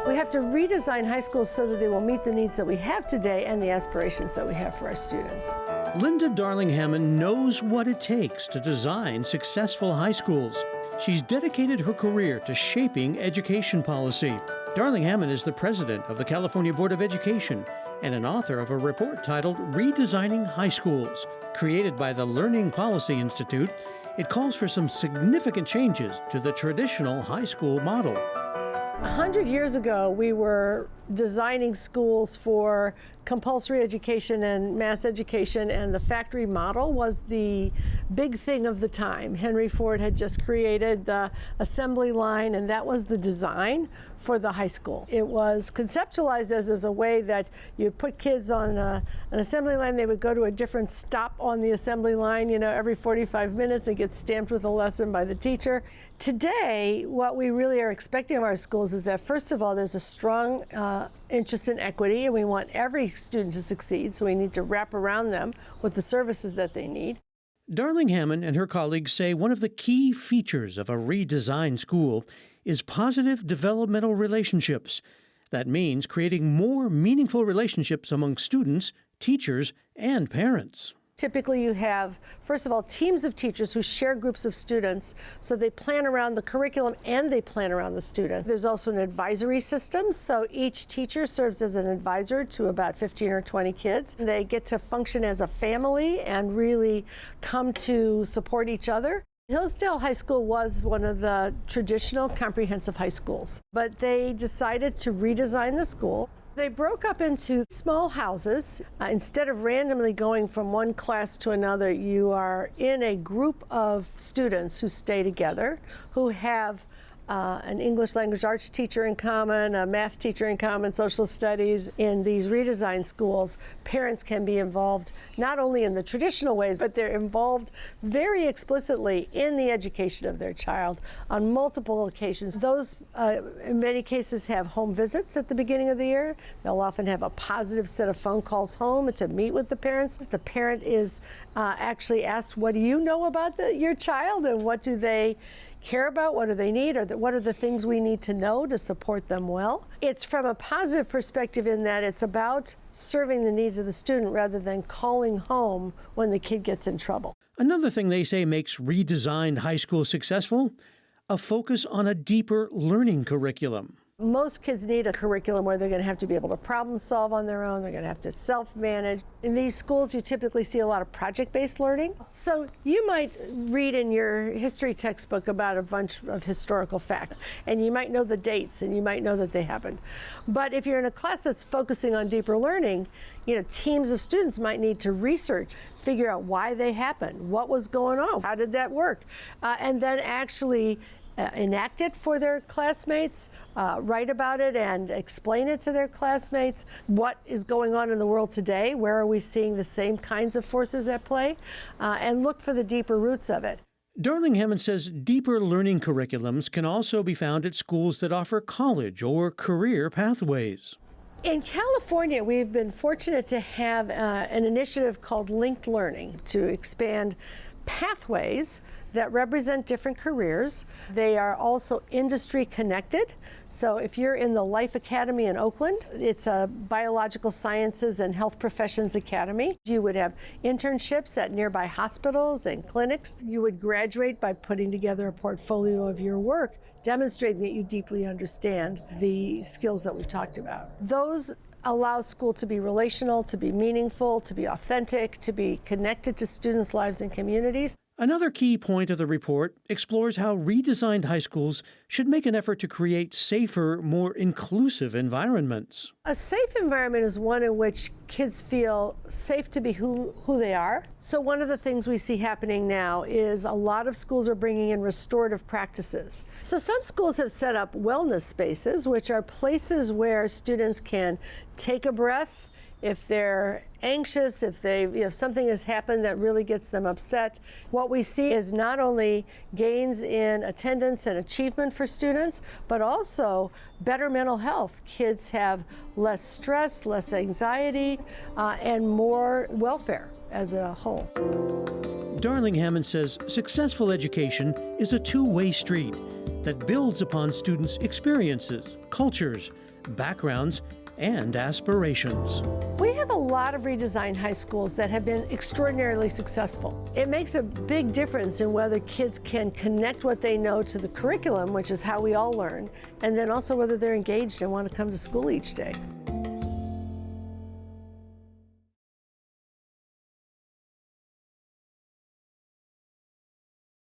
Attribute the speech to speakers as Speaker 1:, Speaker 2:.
Speaker 1: We have to redesign high schools so that they will meet the needs that we have today and the aspirations that we have for our students.
Speaker 2: Linda Darling-Hammond knows what it takes to design successful high schools. She's dedicated her career to shaping education policy. Darling-Hammond is the president of the California Board of Education and an author of a report titled Redesigning High Schools. Created by the Learning Policy Institute, it calls for some significant changes to the traditional high school model.
Speaker 1: 100 years ago, we were designing schools for compulsory education and mass education, and the factory model was the big thing of the time. Henry Ford had just created the assembly line, and that was the design for the high school. It was conceptualized as a way that you put kids on an assembly line. They would go to a different stop on the assembly line, every 45 minutes and get stamped with a lesson by the teacher. Today, what we really are expecting of our schools is that, first of all, there's a strong interest in equity, and we want every student to succeed, so we need to wrap around them with the services that they need.
Speaker 2: Darling-Hammond and her colleagues say one of the key features of a redesigned school is positive developmental relationships. That means creating more meaningful relationships among students, teachers, and parents.
Speaker 1: Typically you have, first of all, teams of teachers who share groups of students, so they plan around the curriculum and they plan around the students. There's also an advisory system, so each teacher serves as an advisor to about 15 or 20 kids. They get to function as a family and really come to support each other. Hillsdale High School was one of the traditional comprehensive high schools, but they decided to redesign the school. They broke up into small houses. Instead of randomly going from one class to another, you are in a group of students who stay together, who have an English language arts teacher in common, a math teacher in common, social studies. In these redesigned schools, parents can be involved not only in the traditional ways, but they're involved very explicitly in the education of their child on multiple occasions. Those, in many cases, have home visits at the beginning of the year. They'll often have a positive set of phone calls home to meet with the parents. The parent is actually asked, what do you know about your child, and what do they care about, what do they need, or what are the things we need to know to support them well. It's from a positive perspective in that it's about serving the needs of the student rather than calling home when the kid gets in trouble.
Speaker 2: Another thing they say makes redesigned high school successful, a focus on a deeper learning curriculum.
Speaker 1: Most kids need a curriculum where they're going to have to be able to problem solve on their own. They're going to have to self-manage. In these schools, you typically see a lot of project-based learning. So you might read in your history textbook about a bunch of historical facts, and you might know the dates, and you might know that they happened. But if you're in a class that's focusing on deeper learning, teams of students might need to research, figure out why they happened, what was going on, how did that work, and then actually enact it for their classmates, write about it and explain it to their classmates. What is going on in the world today? Where are we seeing the same kinds of forces at play? And look for the deeper roots of it.
Speaker 2: Darling-Hammond says deeper learning curriculums can also be found at schools that offer college or career pathways.
Speaker 1: In California, we've been fortunate to have an initiative called Linked Learning to expand pathways that represent different careers. They are also industry connected. So if you're in the Life Academy in Oakland, it's a biological sciences and health professions academy. You would have internships at nearby hospitals and clinics. You would graduate by putting together a portfolio of your work, demonstrating that you deeply understand the skills that we've talked about. Those allow school to be relational, to be meaningful, to be authentic, to be connected to students' lives and communities.
Speaker 2: Another key point of the report explores how redesigned high schools should make an effort to create safer, more inclusive environments.
Speaker 1: A safe environment is one in which kids feel safe to be who they are. So one of the things we see happening now is a lot of schools are bringing in restorative practices. So some schools have set up wellness spaces, which are places where students can take a breath. If they're anxious, if something has happened that really gets them upset, what we see is not only gains in attendance and achievement for students, but also better mental health. Kids have less stress, less anxiety, and more welfare as a whole.
Speaker 2: Darling-Hammond says successful education is a two-way street. that builds upon students' experiences, cultures, backgrounds, and aspirations.
Speaker 1: We have a lot of redesigned high schools that have been extraordinarily successful. It makes a big difference in whether kids can connect what they know to the curriculum, which is how we all learn, and then also whether they're engaged and want to come to school each day.